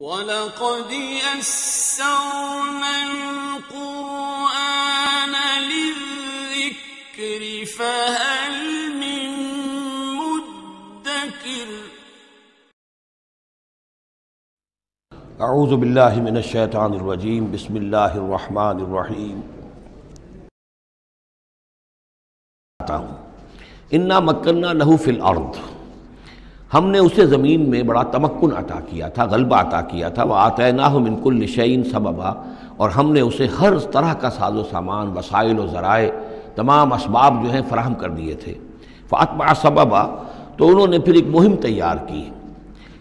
وَلَقَدْ يَسَّرْنَا الْقُرْآنَ لِلذِّكْرِ فَهَلْ مِن مُّدَّكِرٍ اعوذ باللہ من الشیطان الرجیم بسم اللہ الرحمن الرحیم انا مکننا لہ فی الارض، ہم نے اسے زمین میں بڑا تمکن عطا کیا تھا، غلبہ عطا کیا تھا، وآتیناہ من کل شیء سببا، اور ہم نے اسے ہر طرح کا ساز و سامان، وسائل و ذرائع، تمام اسباب جو ہیں فراہم کر دیے تھے۔ فاتبع سببا، تو انہوں نے پھر ایک مہم تیار کی،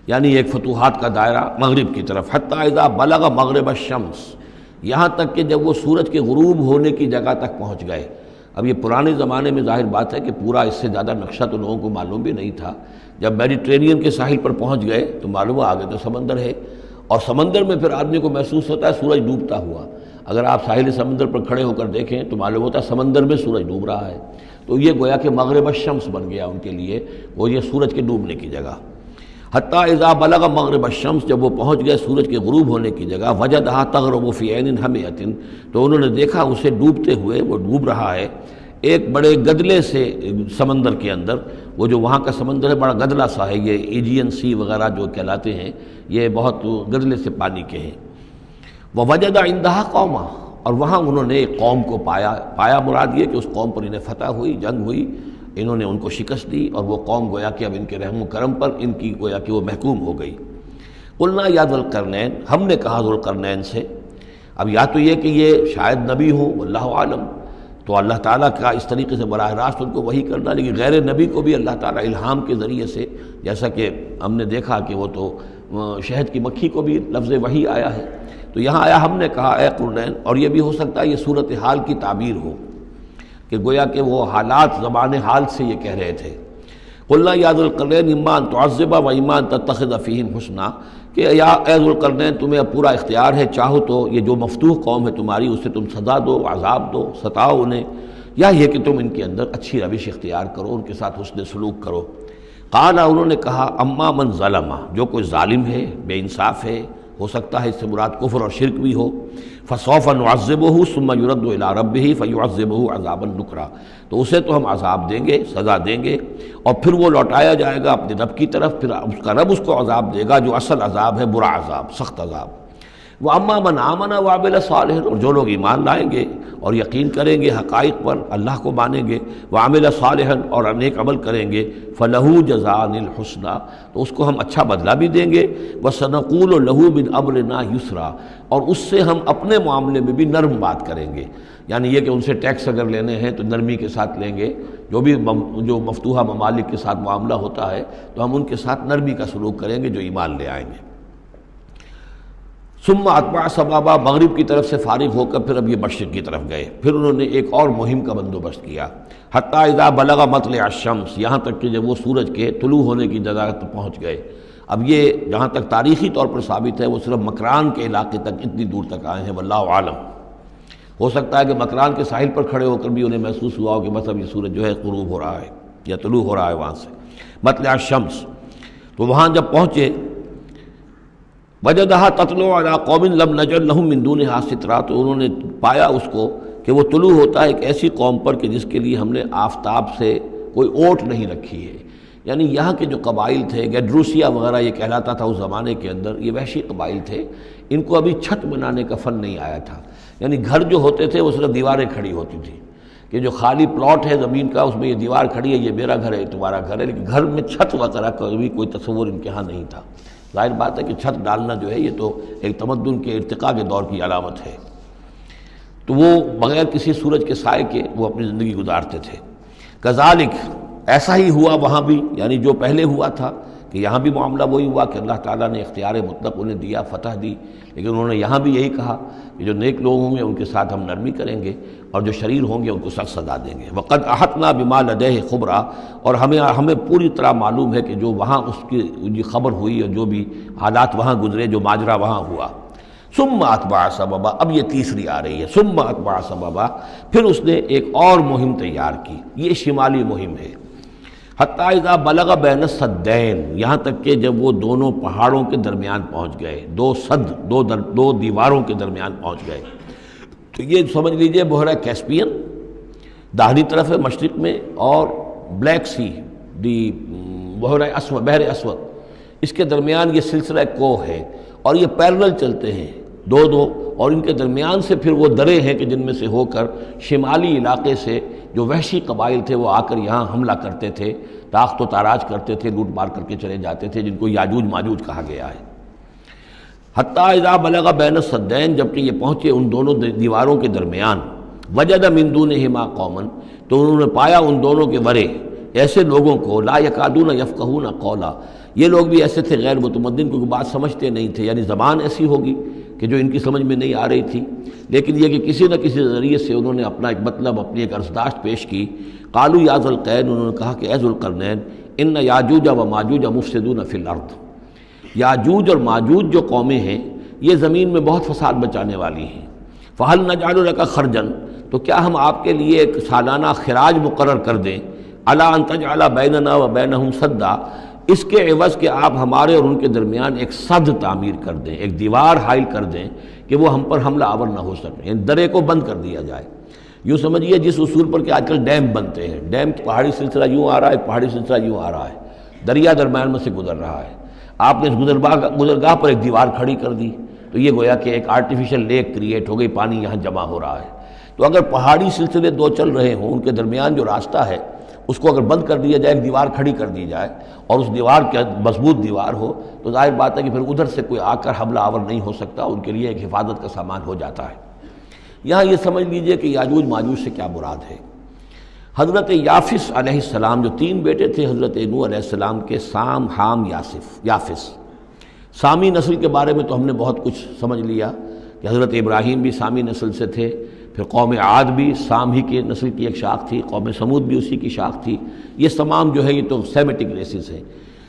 یعنی ایک فتوحات کا دائرہ مغرب کی طرف، حتی اذا بلغ مغرب الشمس، یہاں تک کہ جب وہ سورج کے غروب ہونے کی جگہ تک پہنچ گئے۔ اب یہ پرانے زمانے میں ظاہر بات ہے کہ پورا اس سے زیادہ نقشہ تو لوگوں کو معلوم بھی نہیں تھا۔ جب میڈیٹرینین کے ساحل پر پہنچ گئے تو معلوم آگے تو سمندر ہے، اور سمندر میں پھر آدمی کو محسوس ہوتا ہے سورج ڈوبتا ہوا۔ اگر آپ ساحل سمندر پر کھڑے ہو کر دیکھیں تو معلوم ہوتا ہے سمندر میں سورج ڈوب رہا ہے، تو یہ گویا کہ مغرب الشمس بن گیا ان کے لیے، وہ یہ سورج کے ڈوبنے کی جگہ۔ حتی اذا بلغ مغرب الشمس، جب وہ پہنچ گئے سورج کے غروب ہونے کی جگہ، وجدہا تغرب فی عین حمیۃ، تو انہوں نے دیکھا اسے ڈوبتے ہوئے، وہ ڈوب رہا ہے ایک بڑے گدلے سے سمندر کے اندر۔ وہ جو وہاں کا سمندر ہے بڑا گدلا سا ہے، یہ ایجین سی وغیرہ جو کہلاتے ہیں، یہ بہت گدلے سے پانی کے ہیں۔ ووجد عندہا قوما، اور وہاں انہوں نے ایک قوم کو پایا مراد یہ کہ اس قوم پر انہیں فتح ہوئی، جنگ ہوئی، انہوں نے ان کو شکست دی، اور وہ قوم گویا کہ اب ان کے رحم و کرم پر ان کی گویا کہ وہ محکوم ہو گئی۔ قلنا یا ذوالقرنین، ہم نے کہا ذوالقرنین سے، اب یا تو یہ کہ یہ شاید نبی ہوں، واللہ عالم، تو اللہ تعالیٰ کا اس طریقے سے براہ راست ان کو وحی کرنا، لیکن غیر نبی کو بھی اللہ تعالیٰ الہام کے ذریعے سے، جیسا کہ ہم نے دیکھا کہ وہ تو شہد کی مکھی کو بھی لفظ وحی آیا ہے، تو یہاں آیا ہم نے کہا اے قرنین، اور یہ بھی ہو سکتا ہے یہ صورتحال کی تعبیر ہو کہ گویا کہ وہ حالات زبان حال سے یہ کہہ رہے تھے۔ قلنا یا ذوالقرنین اما ان تعذب و اما ان تتخذ فیہم حسنا، کہ یا اے ذوالقرنین تمہیں اب پورا اختیار ہے، چاہو تو یہ جو مفتوح قوم ہے تمہاری اسے تم سزا دو، عذاب دو، ستاؤ انہیں، یا یہ کہ تم ان کے اندر اچھی روش اختیار کرو، ان کے ساتھ حسن سلوک کرو۔ قال، انہوں نے کہا اما من ظلم، جو کوئی ظالم ہے، بے انصاف ہے، ہو سکتا ہے اس سے مراد کفر اور شرک بھی ہو، فسوف نعذبہ ثم یرد الی ربہ فیعذبہ عذابا نکرا، تو اسے تو ہم عذاب دیں گے، سزا دیں گے، اور پھر وہ لوٹایا جائے گا اپنے رب کی طرف، پھر اس کا رب اس کو عذاب دے گا جو اصل عذاب ہے، برا عذاب، سخت عذاب۔ وَأَمَّا مَنْ آمَنَ وَعَمِلَ صَالِحًا، اور جو لوگ ایمان لائیں گے اور یقین کریں گے حقائق پر، اللہ کو مانیں گے، وَعَمِلَ صَالِحًا، اور نیک عمل کریں گے، فَلَهُ جَزَاءً الْحُسْنَىٰ، تو اس کو ہم اچھا بدلہ بھی دیں گے، وَسَنَقُولُ لَهُ مِنْ أَمْرِنَا يُسْرًا، اور اس سے ہم اپنے معاملے میں بھی نرم بات کریں گے، یعنی یہ کہ ان سے ٹیکس اگر لینے ہیں تو نرمی کے ساتھ لیں گے، جو بھی جو مفتوحہ ممالک کے ساتھ معاملہ ہوتا ہے تو ہم ان کے ساتھ نرمی کا سلوک کریں گے جو ایمان لے آئیں گے۔ ثم اتبع سبابا، مغرب کی طرف سے فارغ ہو کر پھر اب یہ مشرق کی طرف گئے، پھر انہوں نے ایک اور مہم کا بندوبست کیا۔ حتی اذا بلغ مطلع الشمس، یہاں تک کہ جب وہ سورج کے طلوع ہونے کی جگہ تک پہنچ گئے۔ اب یہ جہاں تک تاریخی طور پر ثابت ہے وہ صرف مکران کے علاقے تک اتنی دور تک آئے ہیں، واللہ عالم، ہو سکتا ہے کہ مکران کے ساحل پر کھڑے ہو کر بھی انہیں محسوس ہوا ہو کہ بس اب یہ سورج جو ہے غروب ہو رہا ہے یا طلوع ہو رہا ہے وہاں سے، مطلع الشمس۔ تو وہاں جب پہنچے، وجدہا تطلع علی قوم لم نجعل لہم من دونہا سترا، تو انہوں نے پایا اس کو کہ وہ طلوع ہوتا ہے ایک ایسی قوم پر کہ جس کے لیے ہم نے آفتاب سے کوئی اوٹ نہیں رکھی ہے، یعنی یہاں کے جو قبائل تھے، گیڈروسیا وغیرہ یہ کہلاتا تھا اس زمانے کے اندر، یہ وحشی قبائل تھے، ان کو ابھی چھت بنانے کا فن نہیں آیا تھا، یعنی گھر جو ہوتے تھے وہ صرف دیواریں کھڑی ہوتی تھیں، کہ جو خالی پلاٹ ہے زمین کا اس میں یہ دیوار کھڑی ہے، یہ میرا گھر ہے، یہ تمہارا گھر ہے، لیکن گھر میں چھت وغیرہ کا بھی کوئی تصور ان کے ہاں نہیں تھا۔ ظاہر بات ہے کہ چھت ڈالنا جو ہے یہ تو ایک تمدن کے ارتقاء کے دور کی علامت ہے، تو وہ بغیر کسی سورج کے سائے کے وہ اپنی زندگی گزارتے تھے۔ کذالک، ایسا ہی ہوا وہاں بھی، یعنی جو پہلے ہوا تھا کہ یہاں بھی معاملہ وہی ہوا کہ اللہ تعالیٰ نے اختیار مطلق انہیں دیا، فتح دی، لیکن انہوں نے یہاں بھی یہی کہا کہ جو نیک لوگ ہوں گے ان کے ساتھ ہم نرمی کریں گے، اور جو شریر ہوں گے ان کو سخت سزا دیں گے۔ وقد احطنا بما لدیہ خبرا، اور ہمیں پوری طرح معلوم ہے کہ جو وہاں اس کی خبر ہوئی اور جو بھی حالات وہاں گزرے، جو ماجرا وہاں ہوا۔ ثم اتبع سببا، اب یہ تیسری آ رہی ہے، ثم اتبع سببا، پھر اس نے ایک اور مہم تیار کی، یہ شمالی مہم ہے۔ حتیٰ اذا بلغ بین السدین، یہاں تک کہ جب وہ دونوں پہاڑوں کے درمیان پہنچ گئے، دو سد، دو دیواروں کے درمیان پہنچ گئے، تو یہ سمجھ لیجئے بحیرہ کیسپیئن داہنی طرف ہے مشرق میں، اور بلیک سی بحر اسود، اس کے درمیان یہ سلسلہ کوہ ہے، اور یہ پیرلل چلتے ہیں دو، اور ان کے درمیان سے پھر وہ درے ہیں کہ جن میں سے ہو کر شمالی علاقے سے جو وحشی قبائل تھے وہ آ کر یہاں حملہ کرتے تھے، تاخت و تاراج کرتے تھے، لوٹ مار کر کے چلے جاتے تھے، جن کو یاجوج ماجوج کہا گیا ہے۔ حتیٰ اذا بلغ بین السدین، جبکہ یہ پہنچے ان دونوں دیواروں کے درمیان، وجد من دونہما قوما، تو انہوں نے پایا ان دونوں کے ورے ایسے لوگوں کو، لا یکادون یفقہون قولا، یہ لوگ بھی ایسے تھے غیر متمدن، کیونکہ بات سمجھتے نہیں تھے، یعنی زبان ایسی ہوگی کہ جو ان کی سمجھ میں نہیں آ رہی تھی، لیکن یہ کہ کسی نہ کسی ذریعے سے انہوں نے اپنا ایک مطلب، اپنی ایک عرضداشت پیش کی۔ قالوا یا ذا القرنین، انہوں نے کہا کہ اے ذو القرنین، ان یاجوج و ماجوج مفسدون فی الارض، یاجوج اور ماجوج جو قومیں ہیں یہ زمین میں بہت فساد مچانے والی ہیں، فہل نجعل لک خرجا، تو کیا ہم آپ کے لیے ایک سالانہ خراج مقرر کر دیں، الی ان تجعل بیننا و بینہم سدا، اس کے عوض کہ آپ ہمارے اور ان کے درمیان ایک سد تعمیر کر دیں، ایک دیوار حائل کر دیں کہ وہ ہم پر حملہ آور نہ ہو سکے، یعنی درے کو بند کر دیا جائے۔ یوں سمجھیے جس اصول پر کہ آج کل ڈیم بنتے ہیں، ڈیم پہاڑی سلسلہ یوں آ رہا ہے، پہاڑی سلسلہ یوں آ رہا ہے، دریا درمیان میں سے گزر رہا ہے، آپ نے اس گزرگاہ پر ایک دیوار کھڑی کر دی تو یہ گویا کہ ایک آرٹیفیشل لیک کریٹ ہو گئی، پانی یہاں جمع ہو رہا ہے۔ تو اگر پہاڑی سلسلے دو چل رہے ہوں، ان کے درمیان جو راستہ ہے اس کو اگر بند کر دیا جائے، ایک دیوار کھڑی کر دی جائے، اور اس دیوار کے مضبوط دیوار ہو، تو ظاہر بات ہے کہ پھر ادھر سے کوئی آ کر حملہ آور نہیں ہو سکتا، ان کے لیے ایک حفاظت کا سامان ہو جاتا ہے۔ یہاں یہ سمجھ لیجئے کہ یاجوج ماجوج سے کیا مراد ہے۔ حضرت یافس علیہ السلام، جو تین بیٹے تھے حضرت نوح علیہ السلام کے، سام، حام، یافس، سامی نسل کے بارے میں تو ہم نے بہت کچھ سمجھ لیا کہ حضرت ابراہیم بھی سامی نسل سے تھے، پھر قوم عاد بھی سام ہی کے نسل کی ایک شاخ تھی، قوم سمود بھی اسی کی شاخ تھی، یہ تمام جو ہے یہ تو سیمیٹک ریسز ہیں۔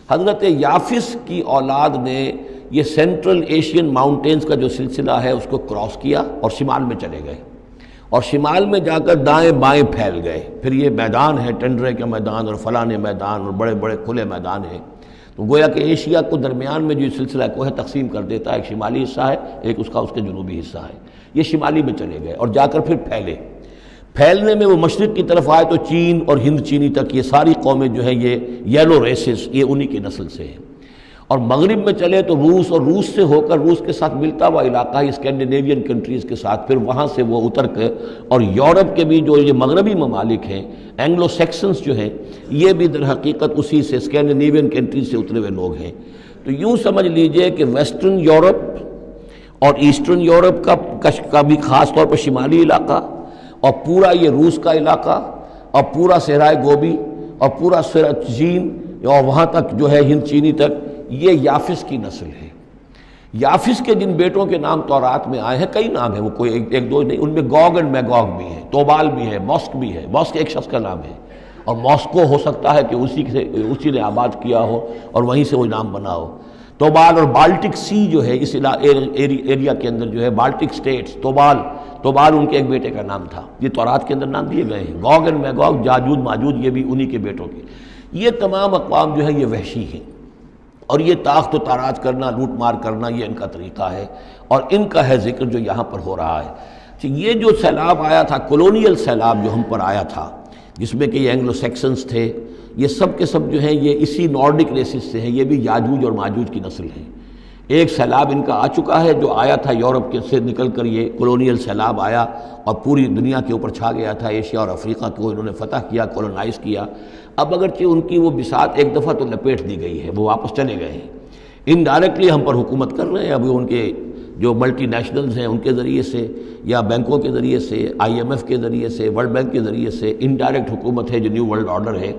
حضرت یافس کی اولاد نے یہ سینٹرل ایشین ماؤنٹینز کا جو سلسلہ ہے اس کو کراس کیا اور شمال میں چلے گئے، اور شمال میں جا کر دائیں بائیں پھیل گئے، پھر یہ میدان ہے ٹنڈرے کا میدان اور فلانے میدان اور بڑے بڑے کھلے میدان ہیں، تو گویا کہ ایشیا کو درمیان میں جو سلسلہ کوہ تقسیم کر دیتا ہے، ایک شمالی حصہ ہے، ایک اس کے جنوبی حصہ ہے، یہ شمالی میں چلے گئے اور جا کر پھر پھیلنے میں وہ مشرق کی طرف آئے تو چین اور ہند چینی تک یہ ساری قومیں جو ہیں یہ یلو ریسز، یہ انہی کی نسل سے ہیں، اور مغرب میں چلے تو روس، اور روس سے ہو کر روس کے ساتھ ملتا ہوا علاقہ ہے اسکینڈینیوین کنٹریز کے ساتھ، پھر وہاں سے وہ اتر کے، اور یورپ کے بھی جو یہ مغربی ممالک ہیں، اینگلو سیکسنز جو ہیں، یہ بھی در حقیقت اسی سے اسکینڈینیوین کنٹریز سے اترے ہوئے لوگ ہیں۔ تو یوں سمجھ لیجئے کہ ویسٹرن یورپ اور ایسٹرن یورپ کا بھی خاص طور پر شمالی علاقہ، اور پورا یہ روس کا علاقہ، اور پورا صحرائے گوبی، اور پورا چین، اور وہاں تک جو ہے ہند چینی تک، یہ یافس کی نسل ہے۔ یافس کے جن بیٹوں کے نام تورات میں آئے ہیں، کئی نام ہیں، وہ کوئی ایک دو نہیں، ان میں گوگ اینڈ میگوگ بھی ہے، توبال بھی ہے، موسک بھی ہے، موسک ایک شخص کا نام ہے، اور موسکو ہو سکتا ہے کہ اسی نے آباد کیا ہو اور وہیں سے وہ نام بنا ہو۔ توبال اور بالٹک سی جو ہے اس ایریا کے اندر جو ہے بالٹک سٹیٹس، توبال ان کے ایک بیٹے کا نام تھا، یہ تورات کے اندر نام دیے گئے ہیں۔ گوگ اینڈ میگوگ، جاجوج ماجوج، یہ بھی انہی کے بیٹوں کے۔ یہ تمام اقوام جو ہے یہ وحشی ہیں، اور یہ تاخت و تاراج کرنا، لوٹ مار کرنا، یہ ان کا طریقہ ہے، اور ان کا ہے ذکر جو یہاں پر ہو رہا ہے۔ یہ جو سیلاب آیا تھا، کولونیل سیلاب جو ہم پر آیا تھا، جس میں کہ یہ اینگلو سیکسنز تھے، یہ سب کے سب جو ہیں یہ اسی نارڈک ریسز سے ہیں، یہ بھی یاجوج اور ماجوج کی نسل ہیں۔ ایک سیلاب ان کا آ چکا ہے جو آیا تھا یورپ کے سے نکل کر، یہ کولونیل سیلاب آیا اور پوری دنیا کے اوپر چھا گیا تھا، ایشیا اور افریقہ کو انہوں نے فتح کیا، کولونائز کیا۔ اب اگرچہ ان کی وہ بساط ایک دفعہ تو لپیٹ دی گئی ہے، وہ واپس چلے گئے ہیں، انڈائریکٹلی ہم پر حکومت کر رہے ہیں، ابھی ان کے جو ملٹی نیشنلز ہیں ان کے ذریعے سے، یا بینکوں کے ذریعے سے، IMF کے ذریعے سے، ورلڈ بینک کے ذریعے سے انڈائریکٹ حکومت ہے جو نیو ورلڈ آرڈر ہے۔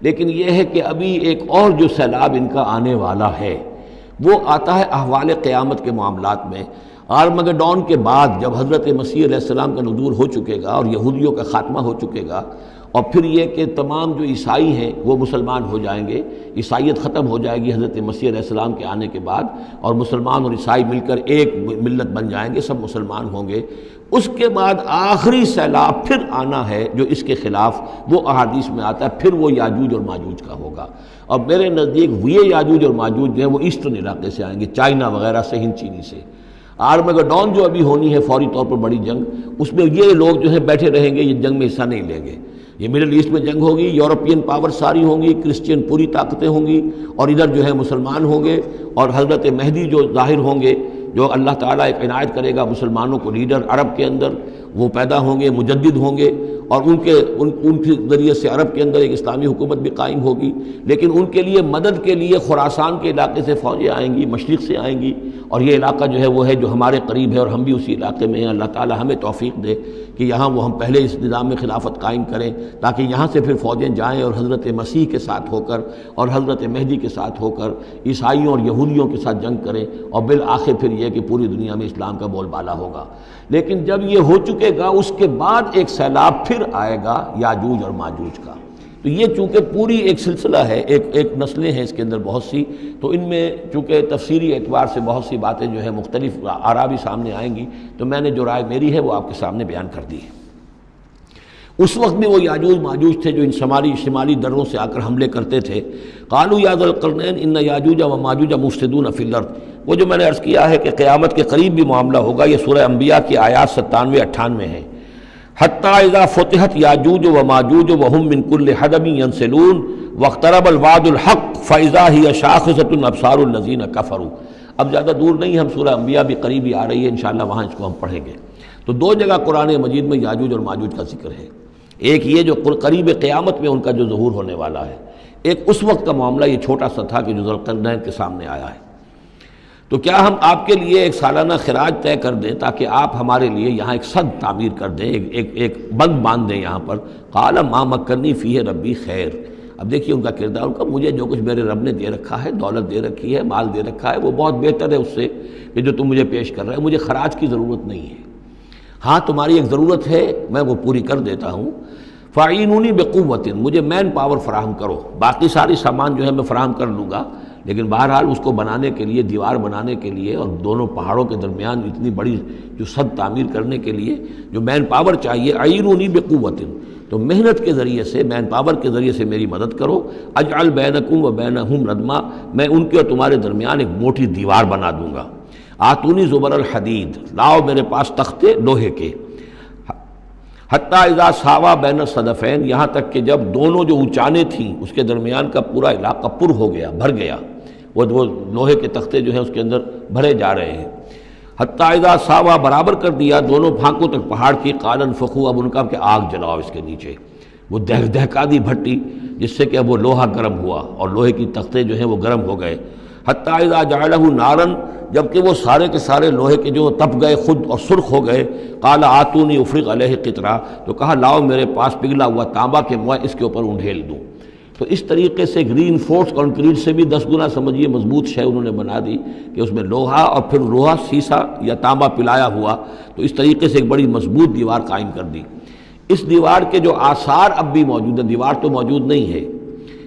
لیکن یہ ہے کہ ابھی ایک اور جو سیلاب ان کا آنے والا ہے وہ آتا ہے احوال قیامت کے معاملات میں۔ آرمگڈون کے بعد جب حضرت مسیح علیہ السلام کا نزول ہو چکے گا اور یہودیوں کا خاتمہ ہو چکے گا، اور پھر یہ کہ تمام جو عیسائی ہیں وہ مسلمان ہو جائیں گے، عیسائیت ختم ہو جائے گی حضرت مسیح علیہ السلام کے آنے کے بعد، اور مسلمان اور عیسائی مل کر ایک ملت بن جائیں گے، سب مسلمان ہوں گے۔ اس کے بعد آخری سیلاب پھر آنا ہے جو اس کے خلاف، وہ احادیث میں آتا ہے، پھر وہ یاجوج اور ماجوج کا ہوگا۔ اور میرے نزدیک یہ یاجوج اور ماجوج جو ہیں وہ ایسٹرن علاقے سے آئیں گے، چائنا وغیرہ سے، ہند چینی سے۔ آرمیگڈون جو ابھی ہونی ہے فوری طور پر بڑی جنگ، اس میں یہ لوگ جو ہیں بیٹھے رہیں گے، یہ جنگ میں حصہ نہیں لیں گے۔ یہ مڈل ایسٹ میں جنگ ہوگی، یورپین پاور ساری ہوں گی، کرسچین پوری طاقتیں ہوں گی، اور ادھر جو ہے مسلمان ہوں گے، اور حضرت مہدی جو ظاہر ہوں گے، جو اللہ تعالیٰ ایک عنایت کرے گا مسلمانوں کو لیڈر عرب کے اندر، وہ پیدا ہوں گے، مجدد ہوں گے، اور ان کے ذریعے سے عرب کے اندر ایک اسلامی حکومت بھی قائم ہوگی۔ لیکن ان کے لیے مدد کے لیے خراسان کے علاقے سے فوجیں آئیں گی، مشرق سے آئیں گی، اور یہ علاقہ جو ہے وہ ہے جو ہمارے قریب ہے، اور ہم بھی اسی علاقے میں ہیں۔ اللہ تعالیٰ ہمیں توفیق دے کہ یہاں وہ ہم پہلے اس نظام میں خلافت قائم کریں، تاکہ یہاں سے پھر فوجیں جائیں اور حضرت مسیح کے ساتھ ہو کر اور حضرت مہدی کے ساتھ ہو کر عیسائیوں اور یہودیوں کے ساتھ جنگ کریں، اور بالآخر پھر یہ کہ پوری دنیا میں اسلام کا بول بالا ہوگا۔ لیکن جب یہ ہو چکے گا، اس کے بعد ایک سیلاب پھر آئے گا یاجوج اور ماجوج کا۔ تو یہ چونکہ پوری ایک سلسلہ ہے، ایک نسلیں ہیں اس کے اندر بہت سی، تو ان میں چونکہ تفسیری اعتبار سے بہت سی باتیں جو ہے مختلف آراء بھی سامنے آئیں گی، تو میں نے جو رائے میری ہے وہ آپ کے سامنے بیان کر دی ہے۔ اس وقت بھی وہ یاجوج ماجوج تھے جو ان شمالی دروں سے آ کر حملے کرتے تھے۔ قالوا یا ذا القرنین ان یاجوج و ماجوج مفسدون فی الارض، وہ جو میں نے عرض کیا ہے کہ قیامت کے قریب بھی معاملہ ہوگا، یہ سورہ انبیاء کی آیات 97-98 ہیں۔ حتی اذا فتحت یاجوج و ماجوج وهم من کل حدب ینسلون واقترب الوعد الحق فاذا هی شاخصۃ ابصار الذین کفروا۔ اب زیادہ دور نہیں، ہم سورہ انبیاء بھی قریب ہی آ رہی ہے، انشاءاللہ وہاں اس کو ہم پڑھیں گے۔ تو دو جگہ قرآن مجید میں یاجوج اور ماجوج کا ذکر ہے، ایک یہ جو قریب قیامت میں ان کا جو ظہور ہونے والا ہے، ایک اس وقت کا معاملہ یہ چھوٹا سا تھا کہ جو ذوالقرنین کے سامنے آیا ہے۔ تو کیا ہم آپ کے لیے ایک سالانہ خراج طے کر دیں تاکہ آپ ہمارے لیے یہاں ایک سد تعمیر کر دیں، ایک بند باندھ دیں یہاں پر؟ قال ما مکنی فیہ ربی خیر۔ اب دیکھیے ان کا کردار، ان کا مجھے جو کچھ میرے رب نے دے رکھا ہے، دولت دے رکھی ہے، مال دے رکھا ہے، وہ بہت بہتر ہے اس سے کہ جو تم مجھے پیش کر رہے ہیں، مجھے خراج کی ضرورت نہیں ہے۔ ہاں تمہاری ایک ضرورت ہے، میں وہ پوری کر دیتا ہوں۔ فاعینونی بقوت، مجھے مین پاور فراہم کرو، باقی ساری سامان جو ہے میں فراہم کر لوں گا، لیکن بہرحال اس کو بنانے کے لیے، دیوار بنانے کے لیے اور دونوں پہاڑوں کے درمیان اتنی بڑی جو سد تعمیر کرنے کے لیے جو مین پاور چاہیے، اعینونی بقوت، تو محنت کے ذریعے سے، مین پاور کے ذریعے سے میری مدد کرو۔ اجعل بینکم و بینہم ردما، میں ان کے اور تمہارے درمیان ایک موٹی دیوار بنا دوں گا۔ آتونی زبر الحدید، لاؤ میرے پاس تختے لوہے کے۔ حتیٰ اذا ساوا بین الصدفین، یہاں تک کہ جب دونوں جو اونچانے تھیں اس کے درمیان کا پورا علاقہ پر ہو گیا، بھر گیا، وہ لوہے کے تختے جو ہیں اس کے اندر بھرے جا رہے ہیں۔ حتیٰ اذا ساوا، برابر کر دیا دونوں پھانکوں تک پہاڑ کی، قال انفخوا، اب ان کا کہ آگ جلاؤ اس کے نیچے، وہ دہکا دی بھٹی جس سے کہ اب وہ لوہا گرم ہوا اور لوہے کی تختے جو ہیں وہ گرم ہو گئے۔ حتیٰ اذا جعلہ نارا، جبکہ وہ سارے کے سارے لوہے کے جو تپ گئے خود اور سرخ ہو گئے۔ قال آتونی افرغ علیہ قطرہ، تو کہا لاؤ میرے پاس پگھلا ہوا تانبا کہ میں اس کے اوپر انڈھیل دوں۔ تو اس طریقے سے گرین فورس کنکریٹ سے بھی 10 گنا سمجھیے مضبوط شے انہوں نے بنا دی کہ اس میں لوہا اور پھر لوہا سیسا یا تانبا پلایا ہوا، تو اس طریقے سے ایک بڑی مضبوط دیوار قائم کر دی۔ اس دیوار کے جو آثار اب بھی موجود ہیں، دیوار تو موجود نہیں ہے،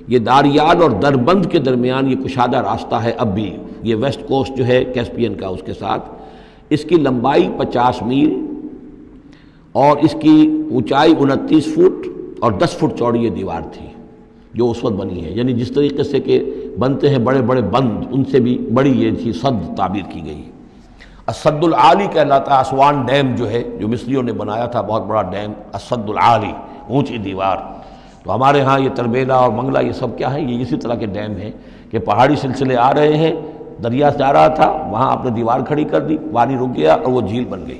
یہ داریال اور دربند کے درمیان یہ کشادہ راستہ ہے اب بھی، یہ ویسٹ کوسٹ جو ہے کیسپین کا، اس کے ساتھ اس کی لمبائی 50 میل اور اس کی اونچائی 29 فٹ اور 10 فٹ چوڑی یہ دیوار تھی جو اس وقت بنی ہے۔ یعنی جس طریقے سے کہ بنتے ہیں بڑے بڑے بند، ان سے بھی بڑی یہ تھی سد تعبیر کی گئی۔ السد العالی کہلاتا ہے اسوان ڈیم جو ہے، جو مصریوں نے بنایا تھا، بہت بڑا ڈیم، السد العالی، اونچی دیوار۔ تو ہمارے ہاں یہ تربیلا اور منگلا یہ سب کیا ہے، یہ اسی طرح کے ڈیم ہیں کہ پہاڑی سلسلے آ رہے ہیں، دریا جا رہا تھا، وہاں آپ نے دیوار کھڑی کر دی، پانی رک گیا اور وہ جھیل بن گئی۔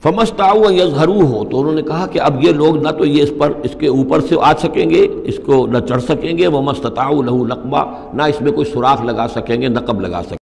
فَمَسْتَعُوا أَن يَظْهَرُوهُ، تو انہوں نے کہا کہ اب یہ لوگ نہ تو یہ اس کے اوپر سے آ سکیں گے، اس کو نہ چڑھ سکیں گے، وَمَا اسْتَطَاعُوا لَهُ نَقْبًا، نہ اس میں کوئی سوراخ لگا سکیں گے، نقب لگا سکیں گے۔